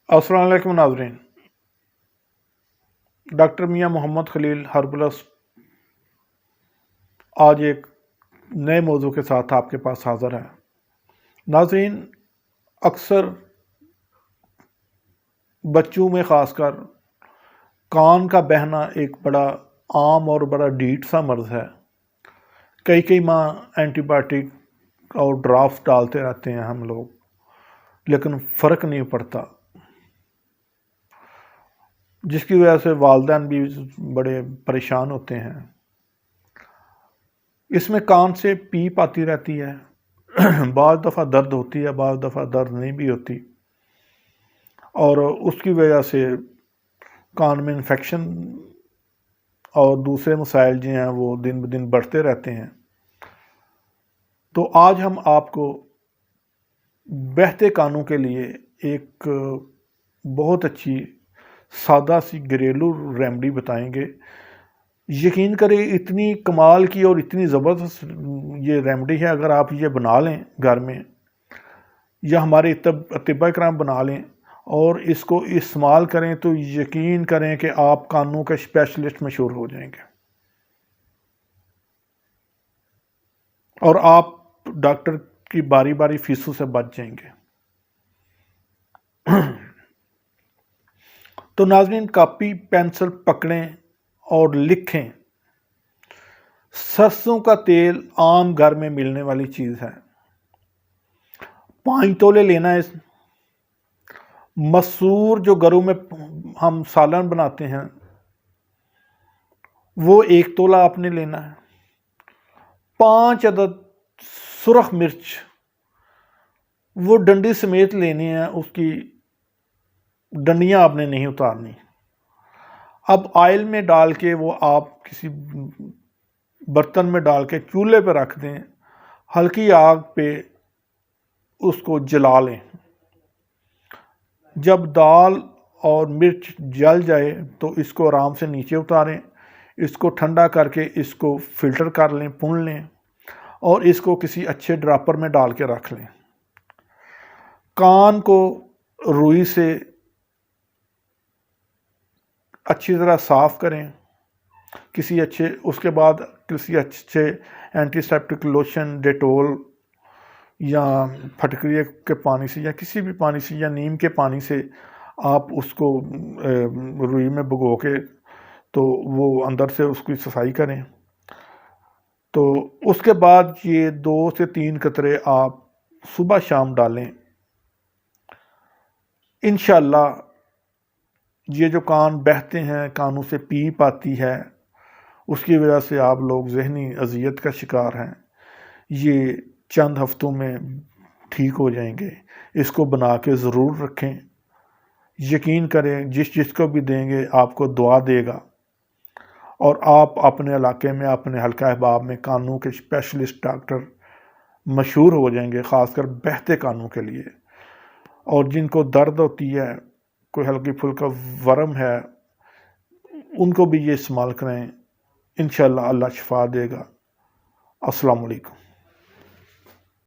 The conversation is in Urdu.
السلام علیکم ناظرین، ڈاکٹر میاں محمد خلیل ہربلس آج ایک نئے موضوع کے ساتھ آپ کے پاس حاضر ہے۔ ناظرین، اکثر بچوں میں خاص کر کان کا بہنا ایک بڑا عام اور بڑا ڈیٹ سا مرض ہے۔ کئی ماہ اینٹی بائیوٹک اور ڈراپس ڈالتے رہتے ہیں ہم لوگ، لیکن فرق نہیں پڑتا، جس کی وجہ سے والدین بھی بڑے پریشان ہوتے ہیں۔ اس میں کان سے پیپ آتی رہتی ہے، بعض دفعہ درد ہوتی ہے، بعض دفعہ درد نہیں بھی ہوتی، اور اس کی وجہ سے کان میں انفیکشن اور دوسرے مسائل جو ہیں وہ دن بدن بڑھتے رہتے ہیں۔ تو آج ہم آپ کو بہتے کانوں کے لیے ایک بہت اچھی سادہ سی گھریلو ریمیڈی بتائیں گے۔ یقین کریں، اتنی کمال کی اور اتنی زبردست یہ ریمیڈی ہے، اگر آپ یہ بنا لیں گھر میں یا ہمارے اطباء کرام بنا لیں اور اس کو استعمال کریں تو یقین کریں کہ آپ کانوں کے اسپیشلسٹ مشہور ہو جائیں گے اور آپ ڈاکٹر کی باری باری فیسوں سے بچ جائیں گے۔ تو ناظرین، کاپی پینسل پکڑیں اور لکھیں۔ سرسوں کا تیل عام گھر میں ملنے والی چیز ہے، 5 تولے لینا ہے۔ مسور جو گھروں میں ہم سالن بناتے ہیں وہ 1 تولہ آپ نے لینا ہے۔ 5 عدد سرخ مرچ وہ ڈنڈی سمیت لینی ہے، اس کی ڈنڈیاں آپ نے نہیں اتارنی۔ اب آئل میں ڈال کے وہ آپ کسی برتن میں ڈال کے چولہے پہ رکھ دیں، ہلکی آگ پہ اس کو جلا لیں۔ جب دال اور مرچ جل جائے تو اس کو آرام سے نیچے اتاریں، اس کو ٹھنڈا کر کے اس کو فلٹر کر لیں، پون لیں اور اس کو کسی اچھے ڈراپر میں ڈال کے رکھ لیں۔ کان کو روئی سے اچھی طرح صاف کریں، اس کے بعد کسی اچھے اینٹی سیپٹک لوشن، ڈیٹول یا پھٹکری کے پانی سے یا کسی بھی پانی سے یا نیم کے پانی سے آپ اس کو روئی میں بھگو کے تو وہ اندر سے اس کی صفائی کریں۔ تو اس کے بعد یہ 2 سے 3 قطرے آپ صبح شام ڈالیں۔ انشاءاللہ یہ جو کان بہتے ہیں، کانوں سے پیپ آتی ہے، اس کی وجہ سے آپ لوگ ذہنی اذیت کا شکار ہیں، یہ چند ہفتوں میں ٹھیک ہو جائیں گے۔ اس کو بنا کے ضرور رکھیں، یقین کریں جس کو بھی دیں گے آپ کو دعا دے گا، اور آپ اپنے علاقے میں، اپنے حلقہ احباب میں کانوں کے اسپیشلسٹ ڈاکٹر مشہور ہو جائیں گے، خاص کر بہتے کانوں کے لیے۔ اور جن کو درد ہوتی ہے، کوئی ہلکی پھلکا ورم ہے، ان کو بھی یہ استعمال کریں، انشاءاللہ اللہ شفا دے گا۔ السلام علیکم۔